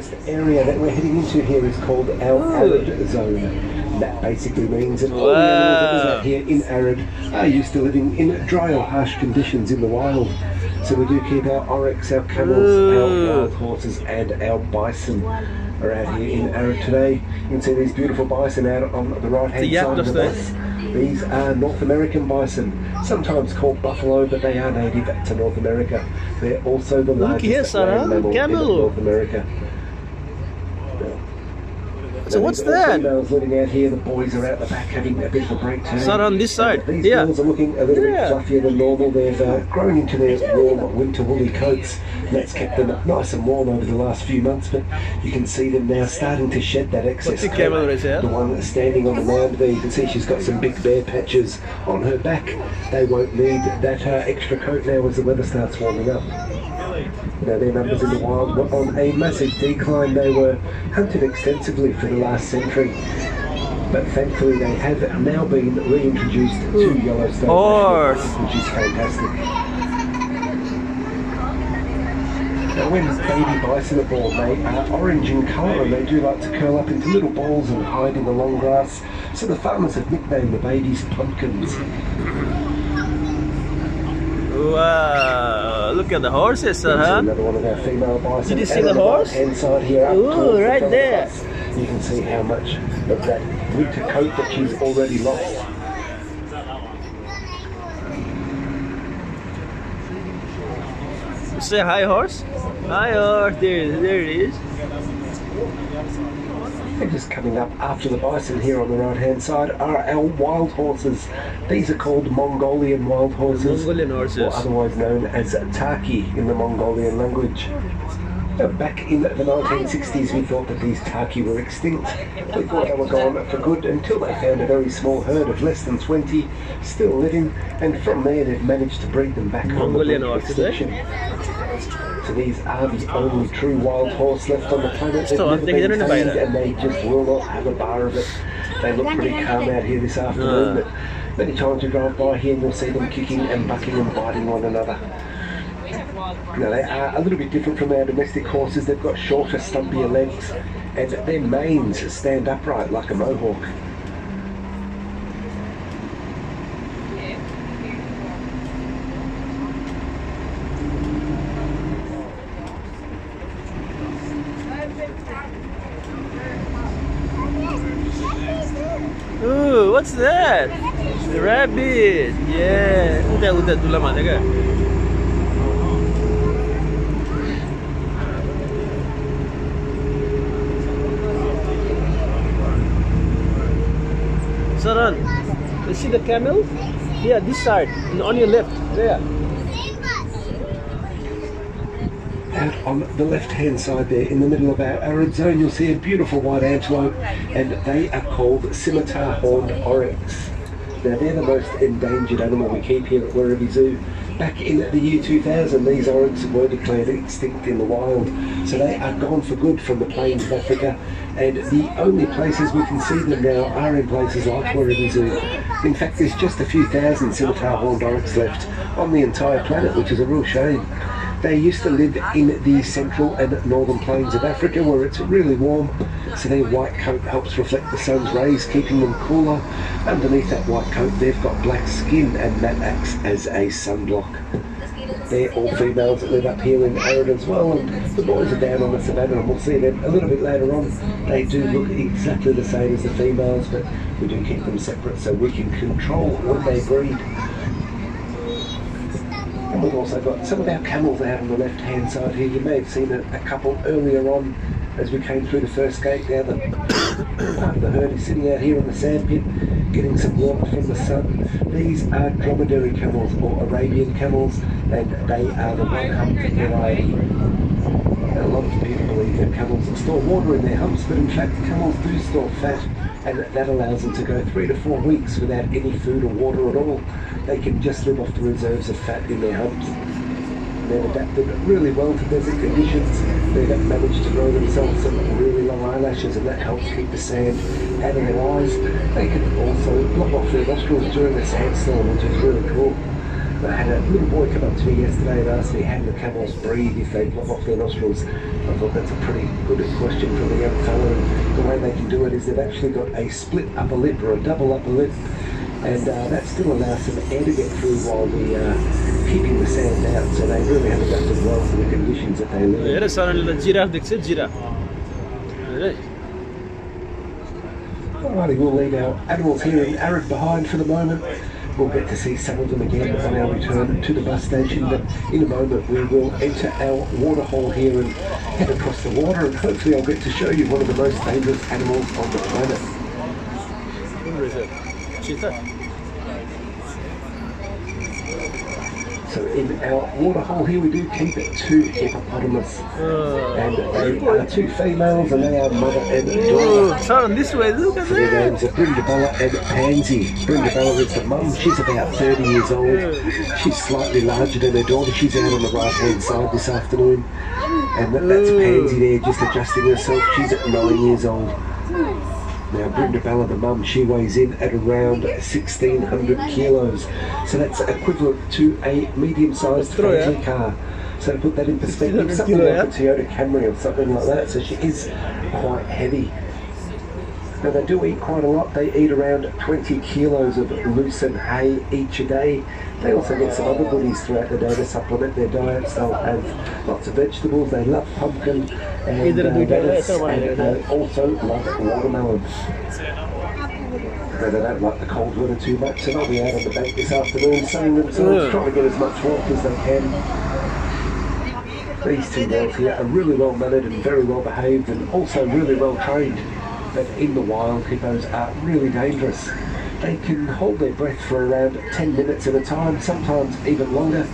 first area that we're heading into here is called our arid zone. That basically means that all the animals that live out here in arid are used to living in dry or harsh conditions in the wild. So we do keep our oryx, our camels, our wild horses and our bison are out here in arid today. You can see these beautiful bison out on the right hand side of the bus. These are North American bison, sometimes called buffalo, but they are native to North America. They're also the largest land mammal in North America. So what's that? Females living out here, the boys are out the back having a bit of a break too. Start on this side. These girls are looking a little bit fluffier than normal. They've grown into their warm winter woolly coats. And that's kept them nice and warm over the last few months, but you can see them now starting to shed that excess coat. The one that's standing on the mound there, you can see she's got some big bare patches on her back. They won't need that extra coat now as the weather starts warming up. Now their numbers in the wild were on a massive decline. They were hunted extensively for the last century, but thankfully they have now been reintroduced to Yellowstone, which is fantastic. Now when baby bison are born, they are orange in colour and they do like to curl up into little balls and hide in the long grass, so the farmers have nicknamed the babies pumpkins. Wow, look at the horses, sir, huh? Another one of our female bison. Did you see the horse? Inside here, ooh, right there. You can see how much of that winter coat that she's already lost. Say hi, horse. Hi, horse. There it is. And just coming up after the bison here on the right hand side are our wild horses. These are called Mongolian wild horses, or otherwise known as Taki in the Mongolian language. Back in the 1960s we thought that these Taki were extinct. We thought they were gone for good until they found a very small herd of less than 20 still living, and from there they've managed to breed them back on the brink of extinction. So these are the only true wild horse left on the planet. They've never been tamed and they just will not have a bar of it. They look pretty calm out here this afternoon, but many times you drive by here and you'll see them kicking and bucking and biting one another. Now they are a little bit different from our domestic horses. They've got shorter, stumpier legs and their manes stand upright like a mohawk. Ooh, what's that? The rabbit. Yeah. Udah tu lama tak? Saran, you see the camel? Yeah, this side, on your left. There. And on the left hand side there, in the middle of our arid zone, you'll see a beautiful white antelope, and they are called scimitar horned oryx. Now they're the most endangered animal we keep here at Werribee Zoo. Back in the year 2000, these oryx were declared extinct in the wild, so they are gone for good from the plains of Africa, and the only places we can see them now are in places like Werribee Zoo. In fact, there's just a few thousand scimitar horned oryx left on the entire planet, which is a real shame. They used to live in the central and northern plains of Africa where it's really warm, so their white coat helps reflect the sun's rays, keeping them cooler. Underneath that white coat they've got black skin, and that acts as a sunblock. They're all females that live up here in arid as well, and the boys are down on the savannah, and we'll see them a little bit later on. They do look exactly the same as the females, but we do keep them separate so we can control when they breed. And we've also got some of our camels out on the left hand side here. You may have seen a couple earlier on as we came through the first gate. Now part of the herd is sitting out here in the sandpit getting some warmth from the sun. These are dromedary camels, or Arabian camels, and they are the one-humped variety. A lot of people believe that camels store water in their humps, but in fact camels do store fat, and that allows them to go 3 to 4 weeks without any food or water at all. They can just live off the reserves of fat in their humps. They've adapted really well to desert conditions. They've managed to grow themselves some really long eyelashes, and that helps keep the sand out of their eyes. They can also block off their nostrils during a sandstorm, which is really cool. I had a little boy come up to me yesterday and asked me how do the camels breathe if they block off their nostrils. I thought that's a pretty good question from the young fella, and the way they can do it is they've actually got a split upper lip or a double upper lip, and that still allows some air to get through while we are keeping the sand out, so they really have adapted well to the conditions that they live in. Alrighty, we'll leave our animals here in Arid behind for the moment. We'll get to see some of them again on our return to the bus station, but in a moment we will enter our waterhole here and head across the water, and hopefully I'll get to show you one of the most dangerous animals on the planet. So in our waterhole here we do keep 2 hippopotamus, and they are 2 females and they are mother and daughter. Son, this way, look at So their names are Brindabella and Pansy. Brindabella is the mum, she's about 30 years old. She's slightly larger than her daughter, she's out on the right hand side this afternoon. And that's Pansy there just adjusting herself, she's at 9 years old. Now Brindabella, the mum, she weighs in at around 1,600 kilos. So that's equivalent to a medium-sized family car. So put that in perspective, something like a Toyota Camry or something like that. So she is quite heavy. Now they do eat quite a lot. They eat around 20 kilos of lucerne hay each a day. They also get some other goodies throughout the day to supplement their diets. They'll have lots of vegetables. They love pumpkin and lettuce, and they also love watermelon. They don't like the cold weather too much, so they'll be out on the bank this afternoon sunning themselves, trying to get as much water as they can. These 2 girls here are really well mannered and very well behaved and also really well trained. But in the wild, hippos are really dangerous. They can hold their breath for around 10 minutes at a time, sometimes even longer,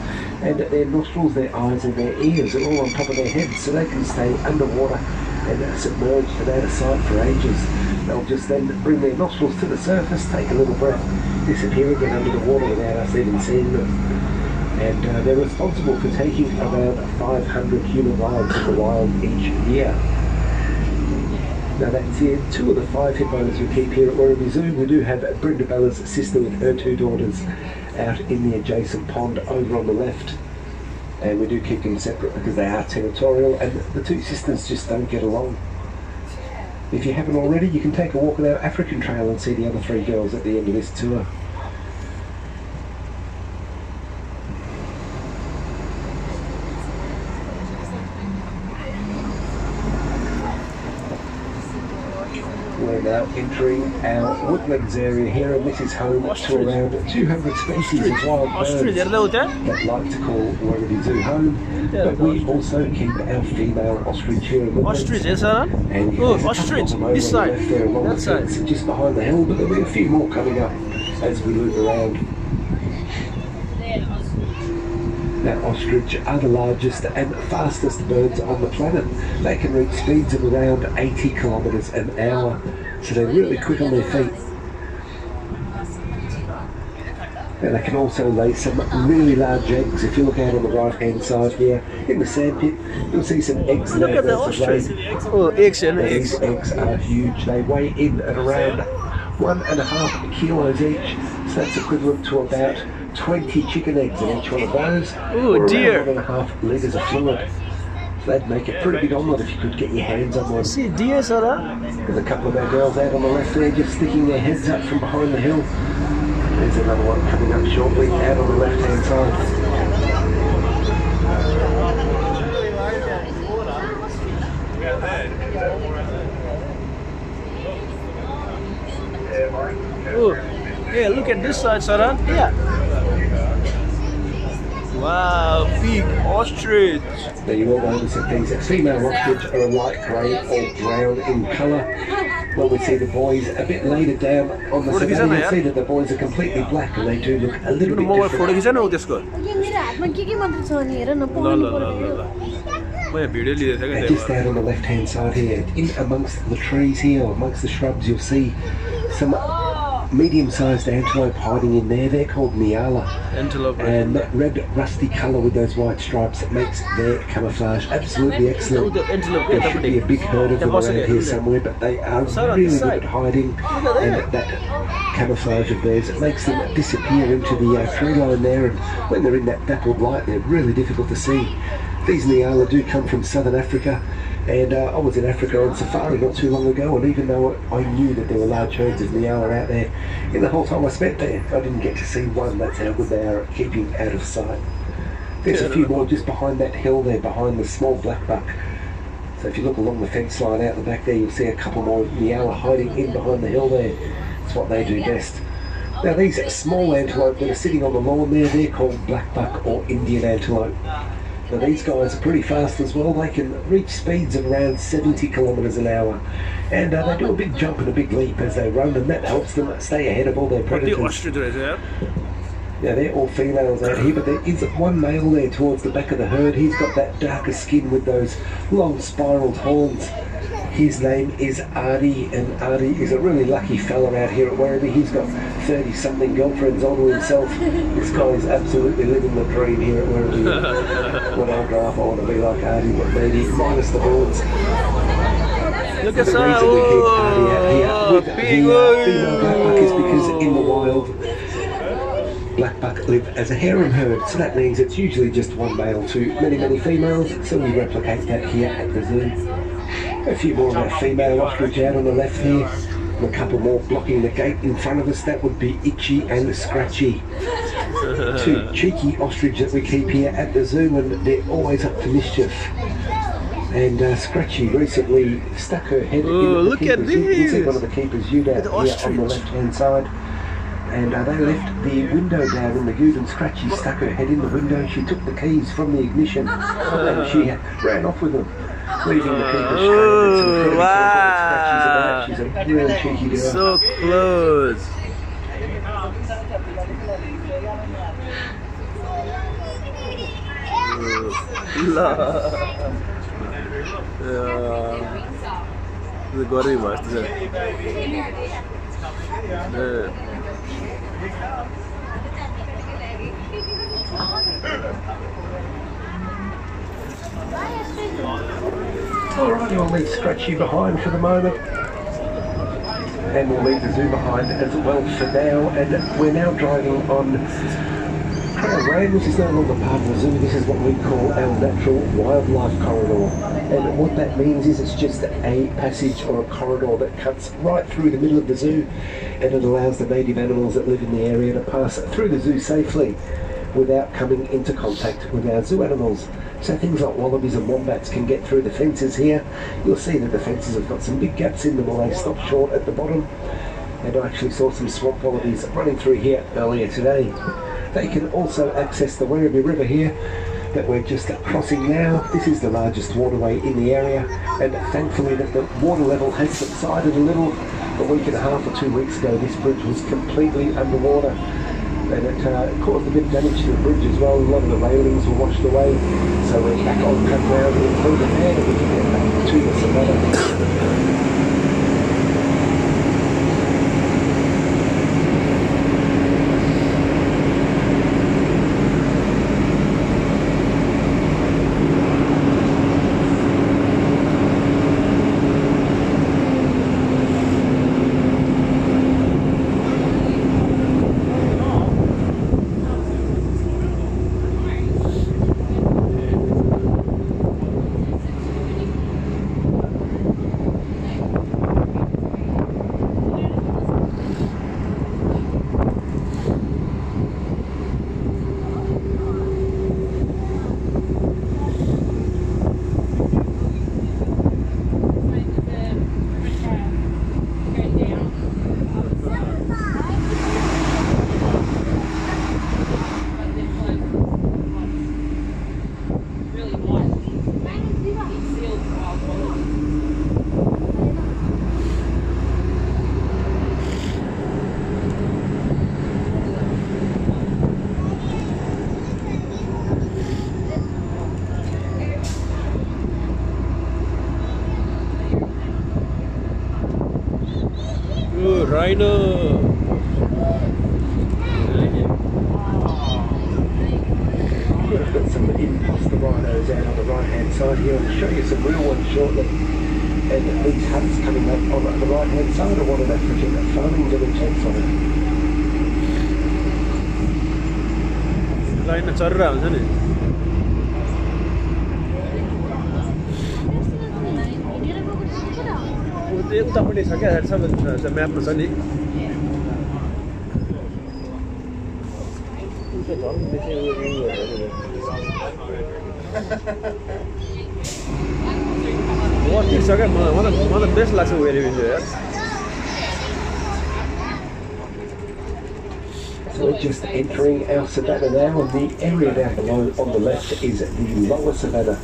and their nostrils, their eyes and their ears are all on top of their heads, so they can stay underwater and submerged and out of sight for ages. They'll just then bring their nostrils to the surface, take a little breath, disappear again under the water without us even seeing them. And they're responsible for taking around 500 human lives in the wild each year. Now that's here 2 of the 5 hippos we keep here at Werribee Zoo. We do have Brindabella's sister with her 2 daughters out in the adjacent pond over on the left. And we do keep them separate because they are territorial and the 2 sisters just don't get along. If you haven't already, you can take a walk on our African trail and see the other 3 girls at the end of this tour. We're now entering our woodlands area here, and this is home to around 200 species of wild birds that like to call Werribee Zoo home. But we also keep our female ostrich here in woodlands. Ostrich, yes, sir? And Oh, ostrich, this side, that side. Just behind the hill, but there'll be a few more coming up as we loop around. Now ostrich are the largest and fastest birds on the planet. They can reach speeds of around 80 kilometres an hour, so they're really quick on their feet. And they can also lay some really large eggs. If you look out on the right hand side here, in the sandpit, you'll see some eggs. Look at the ostrich. Oh, eggs and eggs. These eggs are huge. They weigh in at around 1.5 kilos each, so that's equivalent to about 20 chicken eggs in each one of those. Oh dear. 1.5 litres of fluid. So that'd make a pretty big omelette if you could get your hands on one. See deer, sir? There's a couple of our girls out on the left there just sticking their heads up from behind the hill. There's another one coming up shortly out on the left hand side. Oh, yeah, look at this side, sir. Yeah. Wow, big ostrich. Now you will notice that these female ostrich are a light grey or brown in colour. When we see the boys a bit later down on the survey, you'll see that the boys are completely black and they do look a little bit different. Just out on the left hand side here, in amongst the trees here, amongst the shrubs, you'll see some medium-sized antelope hiding in there. They're called Nyala. Antelope. And that red rusty colour with those white stripes, it makes their camouflage absolutely excellent. There should be a big herd of them around here somewhere, but they are really good at hiding. And that camouflage of theirs, it makes them disappear into the tree line there, and when they're in that dappled light, they're really difficult to see. These Nyala do come from southern Africa. And I was in Africa on safari not too long ago, and even though I knew that there were large herds of Nyala out there, in the whole time I spent there, I didn't get to see one. That's how good they are at keeping out of sight. There's a few more just behind that hill there, behind the small black buck. So if you look along the fence line out the back there, you'll see a couple more Nyala hiding in behind the hill there. It's what they do best. Now these small antelope that are sitting on the lawn there, they're called black buck or Indian antelope. Now these guys are pretty fast as well. They can reach speeds of around 70 kilometres an hour, and they do a big jump and a big leap as they run, and that helps them stay ahead of all their predators. Now they're all females out here, but there is one male there towards the back of the herd. He's got that darker skin with those long spiralled horns. His name is Artie, and Artie is a really lucky fella out here at Werribee. He's got 30-something girlfriends on to himself. This guy is absolutely living the dream here at Werribee. When I grow up, I want to be like Artie, but maybe minus the horns. Look The at reason we keep Artie out here with the female black buck is because in the wild, black buck live as a harem herd, so that means it's usually just one male to many females, so we replicate that here at the zoo. A few more of our female ostrich out on the left here, and a couple more blocking the gate in front of us. That would be Itchy and Scratchy. Two cheeky ostrich that we keep here at the zoo, and they're always up to mischief. And Scratchy recently stuck her head in the keeper's ute. You can see one of the keepers' ute out here on the left-hand side. And they left the window down in the ute, and Scratchy stuck her head in the window. She took the keys from the ignition and she ran off with them, leaving the keeper stranded. Wow! She's a real cheeky girl. So close. The gory was Alright, we'll leave Scratchy behind for the moment, and we'll leave the zoo behind as well for now, and we're now driving on Crown Lane, which is no longer part of the zoo. This is what we call our natural wildlife corridor, and what that means is it's just a passage or a corridor that cuts right through the middle of the zoo, and it allows the native animals that live in the area to pass through the zoo safely without coming into contact with our zoo animals. So things like wallabies and wombats can get through the fences here. You'll see that the fences have got some big gaps in them while they stop short at the bottom. And I actually saw some swamp wallabies running through here earlier today. They can also access the Werribee River here that we're just crossing now. This is the largest waterway in the area, and thankfully that the water level has subsided a little. A week and a half or 2 weeks ago, this bridge was completely underwater, and it caused a bit of damage to the bridge as well. A lot of the railings were washed away, so we're back on track now to improve it, and we can get back to the savannah. Rhino. some imposter rhinos out on the right-hand side here. I'll show you some real ones shortly. And these huts coming up on the right-hand side are one of African farming village outside. Rhino Charra हुन्छ नि त्यो उतापट्टि छ क्या सब म्यापमा छ नि ठिक छ क्या मलाई बेस्ट लाग्छ वेरिबी यार So we're just entering our savannah now, and the area down below on the left is the lower savannah.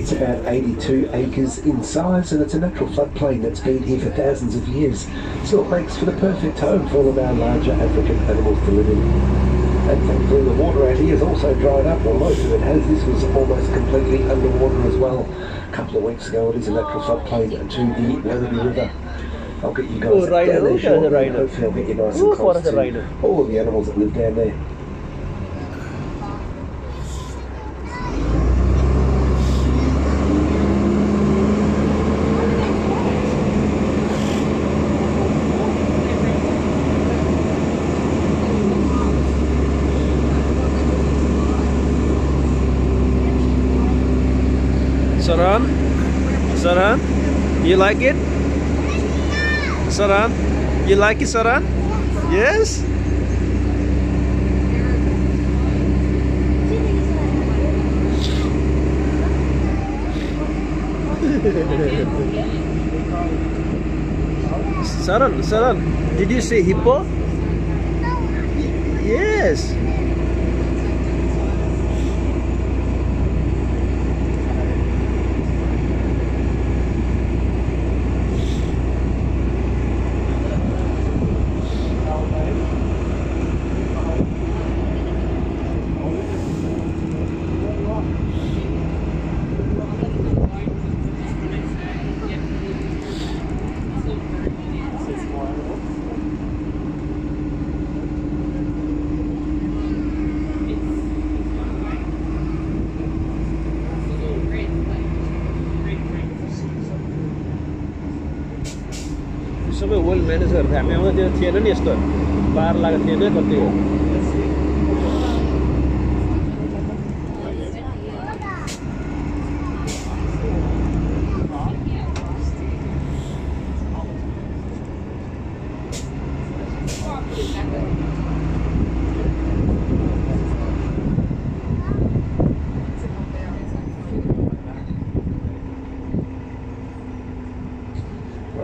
It's about 82 acres in size, and it's a natural floodplain that's been here for thousands of years. So it makes for the perfect home for all of our larger African animals to live in. And thankfully the water out here has also dried up, or most of it has. This was almost completely underwater as well. A couple of weeks ago, it is a natural floodplain to the Werribee River. I'll get you guys down there shortly. Hopefully I'll get you nice and close to all of the animals that live down there. Saran, you like it? Saran, you like it, Saran? Yes? Saran, did you say hippo? Yes. सबै well manage गरेर हामी आउँदा त्यो थिएन नि यस्तो बार लागेको थिएन कति हो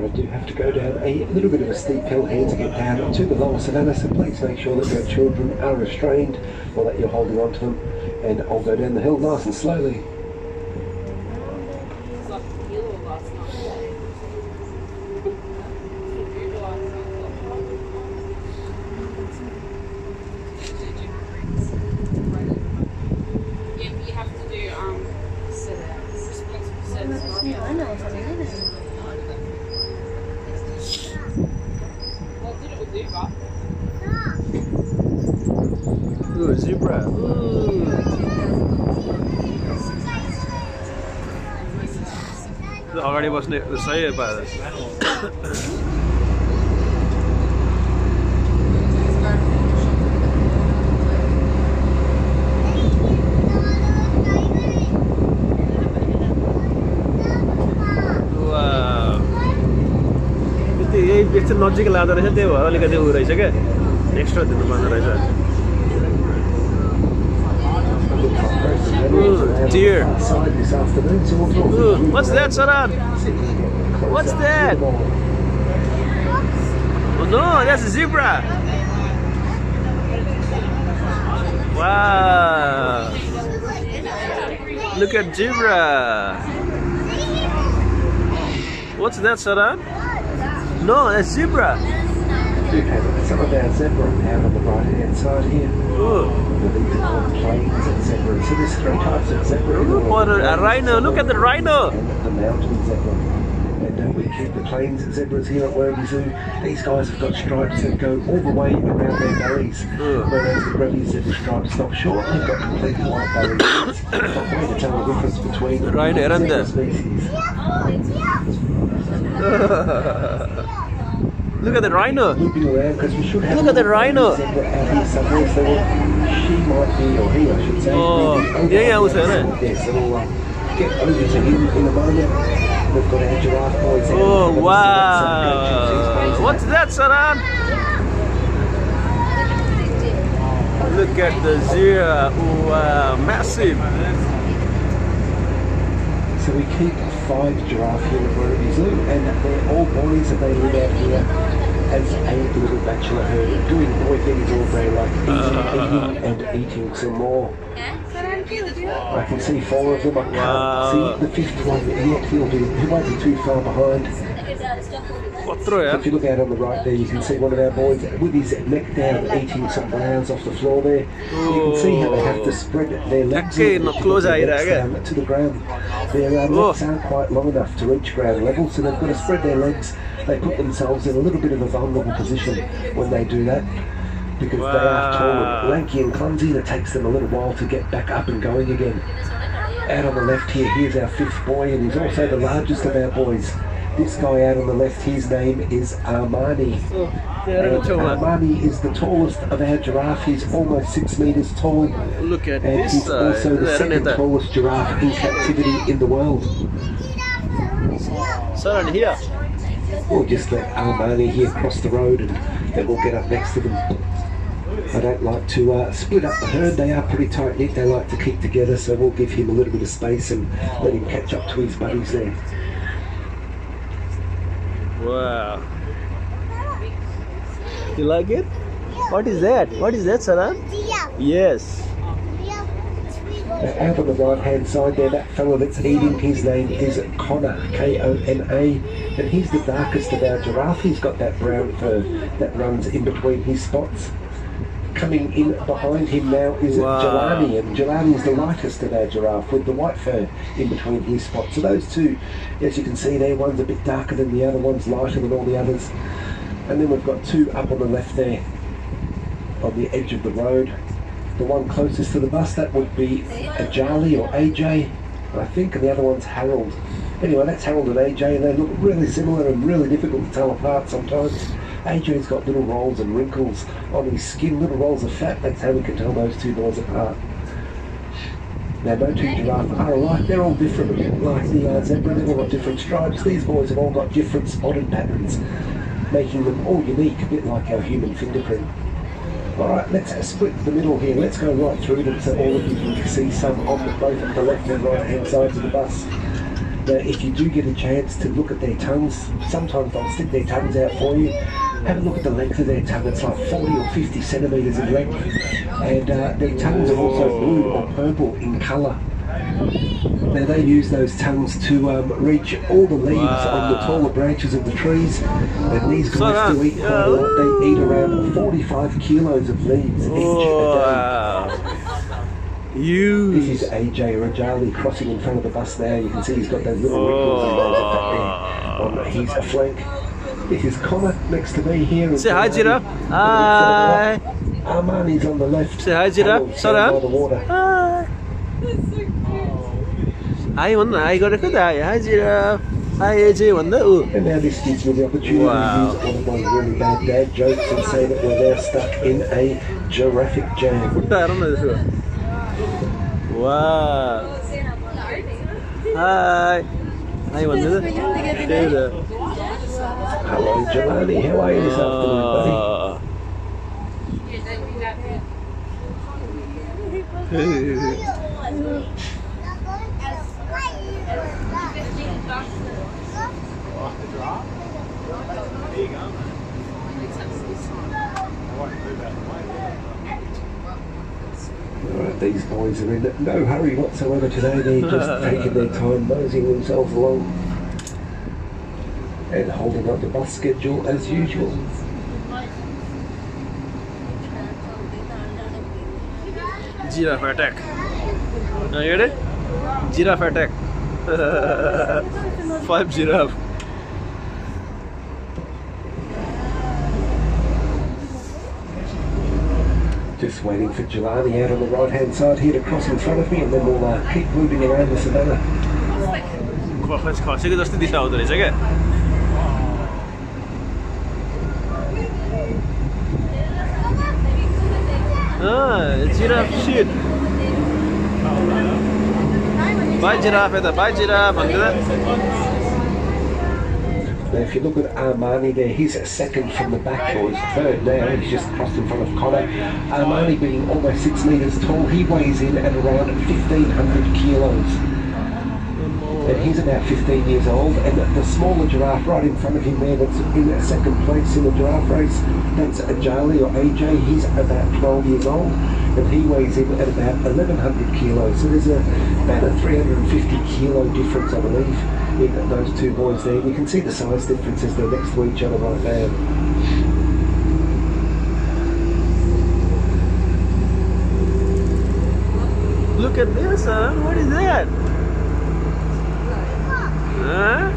I do have to go down a little bit of a steep hill here to get down to the lower savannah, so please make sure that your children are restrained or that you're holding on to them, and I'll go down the hill nice and slowly. Ooh, zebra. Ooh. Already wasn't it to say about this. Wow. It's a logical ladder, isn't it? Only because you raise again. Extra than the man raise. Ooh, deer. Ooh, what's that, Saran? What's that? Oh no, that's a zebra. Wow. Look at zebra. What's that, Saran? No, that's zebra. We do have some of our zebra out on the right hand side here. Ooh. These are called plains and zebra. So there's three types of zebra. Ooh, what a rhino. Look at the rhino. And the mountain zebra. And don't we keep the plains zebras here at Werribee Zoo. These guys have got stripes that go all the way around their bellies, whereas the Werribee zebra stripes stop short. They've got completely white bellies. It's not way to tell the difference between zebra species. Look at the rhino. Looping around because we should have. Look at the rhino. Zebra out here somewhere, so she might be, or he, I should say. Oh, yeah, so we'll get over to him in a moment. We've got our giraffe boys out. Oh wow! What's that, Saran? Look at the zebra! Wow, massive! So we keep 5 giraffe here at Werribee Zoo, and they're all boys, and they live out here as a little bachelor herd, doing boy things all day, like eating and eating some more. I can see 4 of them. I can't see the 5th one yet. He won't be too far behind. If you look out on the right there, you can see one of our boys with his neck down eating some browns off the floor there. You can see how they have to spread their legs down to the ground. Their legs aren't quite long enough to reach ground level, so they've got to spread their legs. They put themselves in a little bit of a vulnerable position when they do that, because they are tall and lanky and clumsy, and it takes them a little while to get back up and going again. Out on the left here, here's our 5th boy, and he's also the largest of our boys. This guy out on the left, his name is Armani. And Armani is the tallest of our giraffe. He's almost 6 meters tall. Look at and this. He's also the second tallest giraffe in captivity in the world. Son, here. We'll just let Armani here cross the road, and then we'll get up next to them. I don't like to split up the herd. They are pretty tight knit. They like to keep together, so we'll give him a little bit of space and let him catch up to his buddies there. Wow. You like it? What is that? What is that, Saran? Yes. Out on the right hand side there, that fella that's eating, his name is Connor, K-O-N-A, and he's the darkest of our giraffe. He's got that brown fur that runs in between his spots. Coming in behind him now is Jelani, and Jelani is the lightest of our giraffe with the white fur in between his spots. So those two, as you can see there, one's a bit darker than the other, one's lighter than all the others. And then we've got 2 up on the left there on the edge of the road. The one closest to the bus, that would be Ajali or AJ, I think, and the other one's Harold. Anyway, that's Harold and AJ, and they look really similar and really difficult to tell apart sometimes. AJ's got little rolls and wrinkles on his skin, little rolls of fat. That's how we can tell those 2 boys apart. Now, no 2 giraffes are alike. They're all different. Like the zebra, they've all got different stripes. These boys have all got different spotted patterns, making them all unique, a bit like our human fingerprint. Alright, let's split the middle here. Let's go right through them so all of you can see some on both the left and right hand sides of the bus. Now, if you do get a chance to look at their tongues, sometimes they'll stick their tongues out for you. Have a look at the length of their tongue. It's like 40 or 50 centimetres in length. And their tongues are also blue or purple in colour. Now, they use those tongues to reach all the leaves on the taller branches of the trees. And these guys do eat quite a lot. They eat around 45 kilos of leaves each a day. This is AJ or Ajali crossing in front of the bus now. You can see he's got those little wrinkles and those up there on his flank. This is Connor next to me here. Say hi, Giraffe. Hi. Armani's on the left. Say hi, Giraffe. Saran. By the water. Hi. I got a good eye. Hi, Giraffe. Hi, AJ. And now this gives me the opportunity to use one of my really bad dad jokes and say that we're now stuck in a giraffic jam. I don't know this one. Wow. Hi. Hi, Hello, Jelani. How are you this afternoon, buddy? Alright, these boys are in no hurry whatsoever today. They're just taking their time, moseying themselves along and holding up the bus schedule as usual. Giraffe attack. Now you get it? Giraffe attack. 5 giraffe. Just waiting for Jelani out on the right hand side here to cross in front of me, and then we'll keep moving around the savannah. खसेको जस्तो दिशा आउँदो रहेछ क्या giraffe shit Bye giraffe, bye giraffe. Now if you look at Armani there, he's second from the back, or he's third now, he's just crossed in front of Connor. Armani being almost 6 metres tall, he weighs in at around 1,500 kilos. And he's about 15 years old, and the smaller giraffe right in front of him there that's in second place in the giraffe race, that's Ajali or AJ, he's about 12 years old, and he weighs in at about 1,100 kilos. So there's about a 350 kilo difference, I believe, in those two boys there. You can see the size differences, they're next to each other right now. Look at this, huh? What is that? Huh?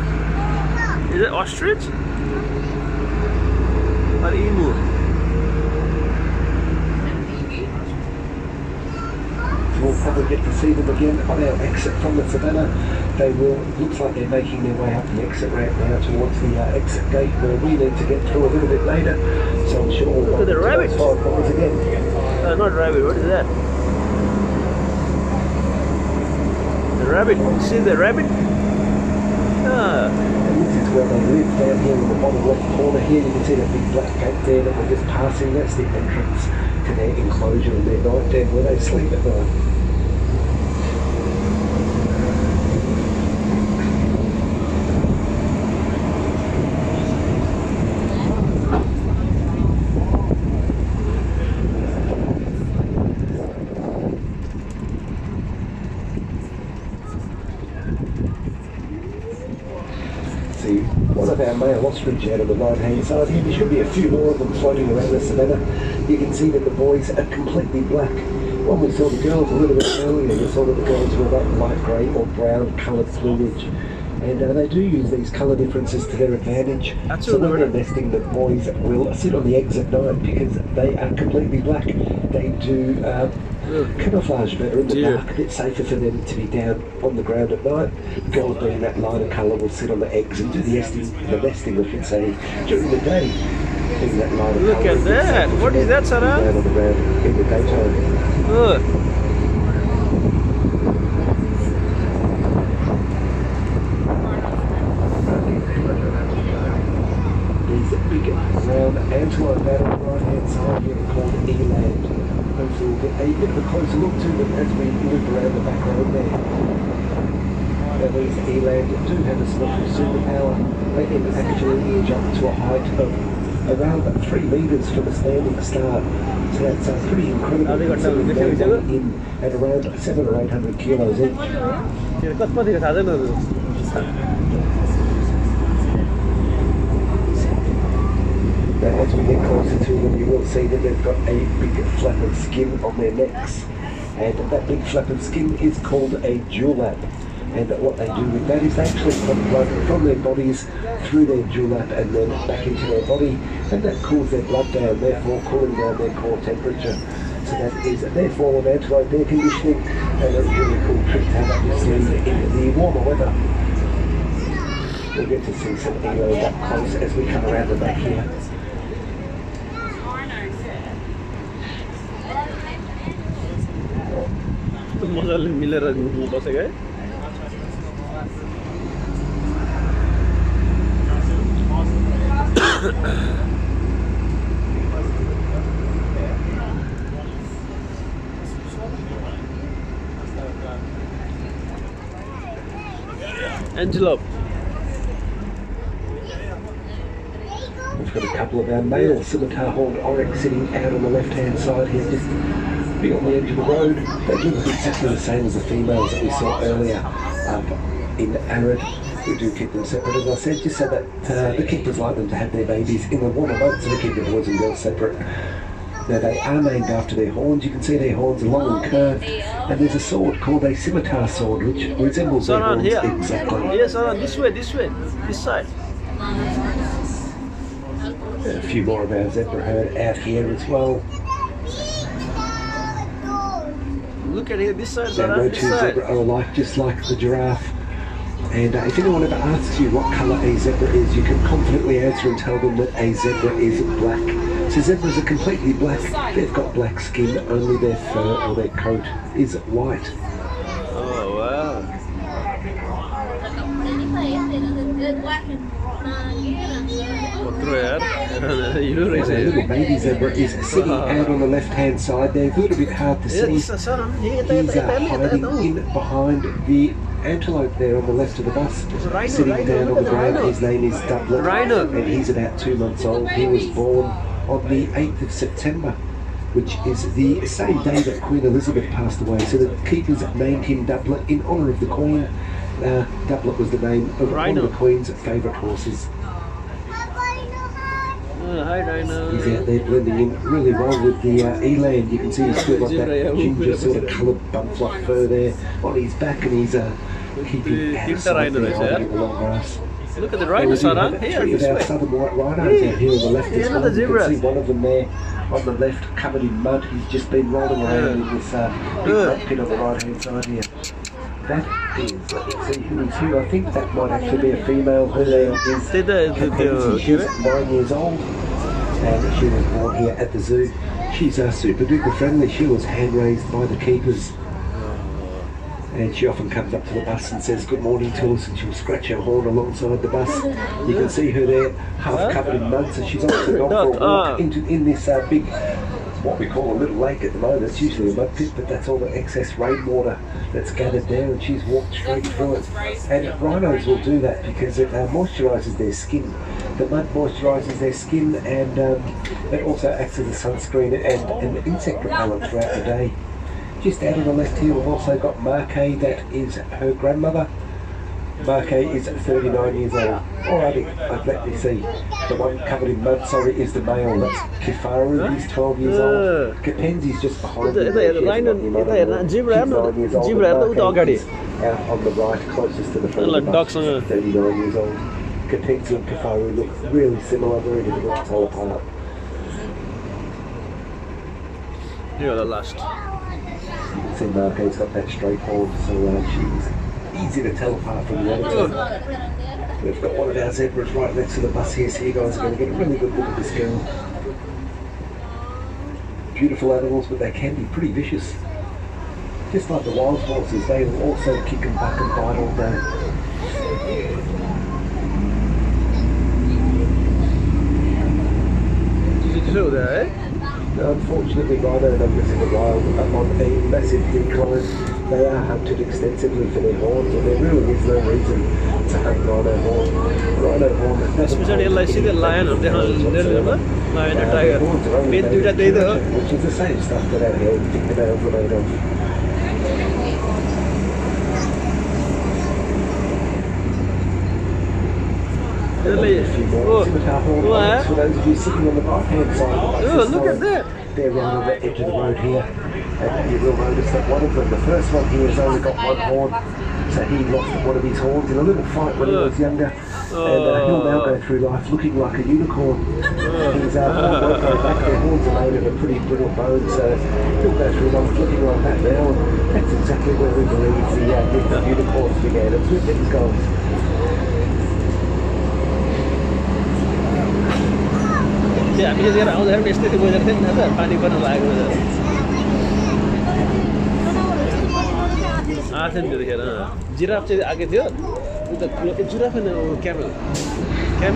Is it ostrich? Or emu? We'll probably get to see them again on our exit from the savannah. They will, looks like they're making their way up the exit ramp now towards the exit gate, where we need to get through a little bit later. So I'm sure we'll look at the rabbit. Again. Not rabbit, what is that? The rabbit, you see the rabbit? And this is where they live, down here in the bottom left corner here. You can see that big black gate there that we're just passing. That's the entrance to their enclosure and their night den where they sleep at night. See one of our male ostrich out on the right hand side here. There should be a few more of them floating around the savannah. You can see that the boys are completely black. When we saw the girls a little bit earlier, you saw that the girls were that light grey or brown coloured plumage. And they do use these colour differences to their advantage. So when they're nesting, the boys will sit on the eggs at night because they are completely black. They do camouflage better in the dark, a bit safer for them to be down on the ground at night. Girls being that lighter colour will sit on the eggs and do the nesting, I should say, during the day. Being that lighter Look at that! What is that, Sarah? Down on the ground in the daytime. Good. These big round antelope out on the right hand side here are called eland. Hopefully we'll get a bit of a closer look to them as we loop around the back road there. Now these eland do have a special superpower. They can actually jump to a height of around 3 metres from a standing start. So that's pretty incredible. They weigh in at around 700 or 800 kilos each. Now as we get closer to them, you will see that they've got a big flap of skin on their necks, and that big flap of skin is called a dewlap. And what they do with that is they actually pump blood from their bodies through their dewlap and then back into their body, and that cools their blood down, therefore cooling down their core temperature. So that is their form of antelope air conditioning, and a really cool trick to have up your sleeve in the warmer weather. We'll get to see some eland up close as we come around the back here. मजाले मिलेर बसेको है Antelope. We've got a couple of our male scimitar horned oryx sitting out on the left hand side here, just be on the edge of the road. They do look exactly the same as the females that we saw earlier up in Arid. We do keep them separate, as I said, just so that the keepers like them to have their babies in the warmer months, so we keep the boys and girls separate. Now they are named after their horns. You can see their horns are long and curved, and there's a sword called a scimitar sword which resembles their horns exactly. Yes, this way, this side. A few more of our zebra herd out here as well. Look at it, this side, Now, no this two side. zebra are alike, just like the giraffe. And if anyone ever asks you what colour a zebra is, you can confidently answer and tell them that a zebra is black. So zebras are completely black. They've got black skin, only their fur or their coat is white. Oh, wow. The little baby zebra is sitting out on the left-hand side there. It's a little bit hard to see. He's hiding in behind the antelope there on the left of the bus, sitting down on the ground. His name is Doublet, and he's about 2 months old. He was born on the 8th of September, which is the same day that Queen Elizabeth passed away. So the keepers named him Doublet in honour of the Queen. Doublet was the name of one of the Queen's favourite horses. Hi, Rhino. He's out there blending in really well with the eland. You can see he's still got that ginger sort of coloured bumflock fur there on his back, and he's keeping outside there hiding in the long grass. Look at the rhino, Sarah. Here, three of our southern white rhinos out here on the left as well. You can see one of them there on the left covered in mud. He's just been rolling around in this big mud pit on the right hand side here. That is, let's see who is who. I think that might actually be a female. Her name is Mackenzie. She's 9 years old, and she was born here at the zoo. She's super duper friendly. She was hand raised by the keepers, and she often comes up to the bus and says good morning to us, and she'll scratch her horn alongside the bus. You can see her there, half covered in mud, so she's also gone for a walk in this big, what we call a little lake at the moment. It's usually a mud pit, but that's all the excess rainwater that's gathered there, and she's walked straight through it. And rhinos will do that because it moisturises their skin. The mud moisturises their skin, and it also acts as a sunscreen and an insect repellent throughout the day. Just out on the left here, we've also got Marquet. That is her grandmother. Marquet is 39 years old. Alrighty, let me see. The one covered in mud, sorry, is the male. That's Kifaru. He's 12 years old. Kapenzi's just behind me. She's 9 years old. Marquet is out on the right, closest to the front of the bus. She's 39 years old. Kapenzi and Kifaru look really similar, very difficult to tell apart. You're the last. You can see Marquet's got that straight horn, so she's easy to tell apart from the other two. We've got one of our zebras right next to the bus here, so you guys are going to get a really good look at this girl. Beautiful animals, but they can be pretty vicious. Just like the wild horses, they will also kick and buck and bite all day. Did you do that, eh? Unfortunately, rhino numbers in the wild are on a massive decline. They are hunted extensively for their horns, and there really is no reason to hunt rhino horn. Rhino horn which is the same stuff that our hand picked the nails are made of. A few more scimitar horn for those of you sitting on the right hand side of the bus. Look at that! They're right on the edge of the road here, and you will notice that one of them, the first one here, has only got one horn, so he lost one of his horns in a little fight when he was younger, and he'll now go through life looking like a unicorn. His horn won't go back. Their horns are made of a pretty brittle bone, so he'll go through life looking like that now, and that's exactly where we believe the myth of unicorns began. It's with these guys. Yeah, because you're out there, basically, we're going to have funny fun like giraffe चाहिँ आगे थियो giraffe and camel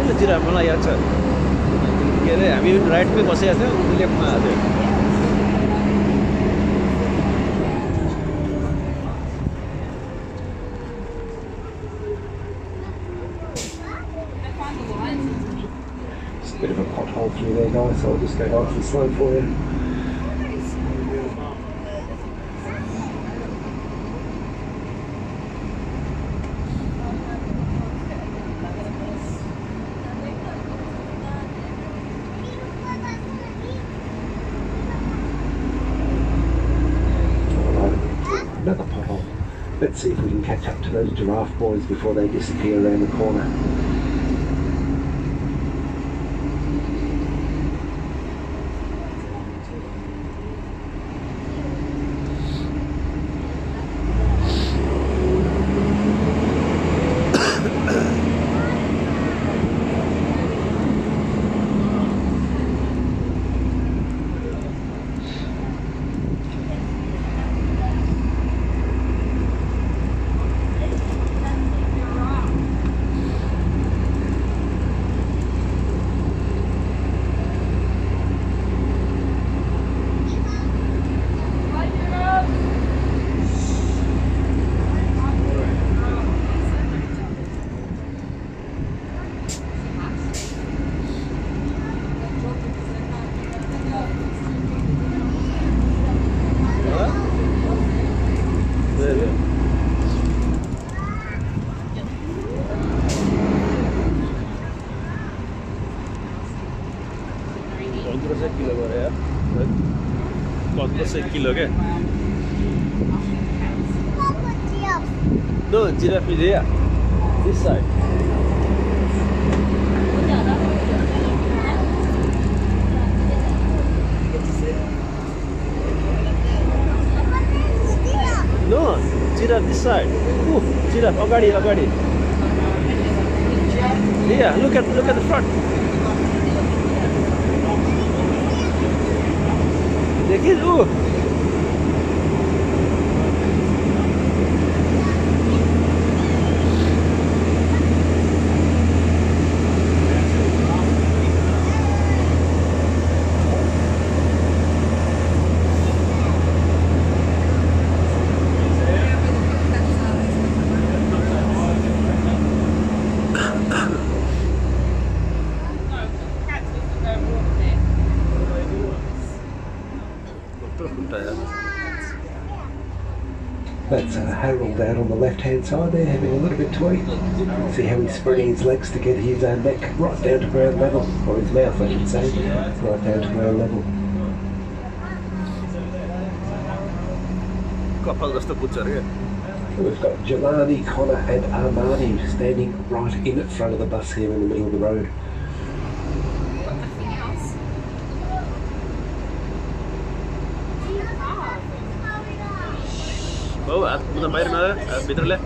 and giraffe मलाई याद छ के अरे हामी राइटमै बसेका थियौँ लेफ्टमा आएको Bit of a pothole through there, guys, so I'll just go nice and slow for you. Alright, another pothole. Let's see if we can catch up to those giraffe boys before they disappear around the corner. 1500 kilo गरे यार 1500 kilo के No, giraffe is here. This side. No, giraffe this side. Giraffe, agadi, agadi. Yeah, look at the front. देखिए, That's Harold out on the left-hand side there, having a little bit to eat. See how he's spreading his legs to get his neck right down to ground level, or his mouth, I should say, right down to ground level. We've got Jelani, Connor and Armani standing right in front of the bus here in the middle of the road. Oh, udah bayar na, bitter le. I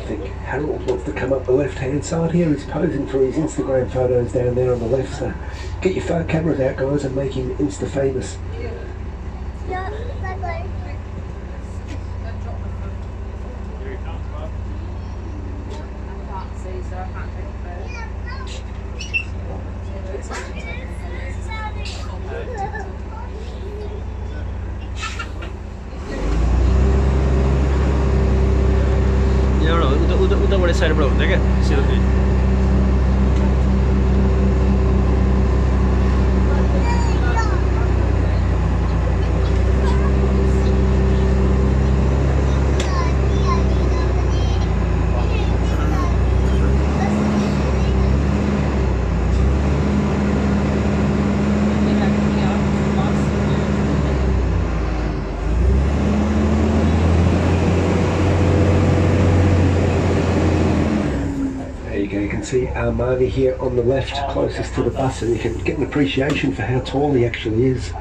think Harold wants to come up the left-hand side here. He's posing for his Instagram photos down there on the left. So get your phone cameras out, guys, and make him Insta famous. उताबाट साइडबाट हुँदैन क्या सिधै You can see Armani here on the left, closest to the bus, and you can get an appreciation for how tall he actually is.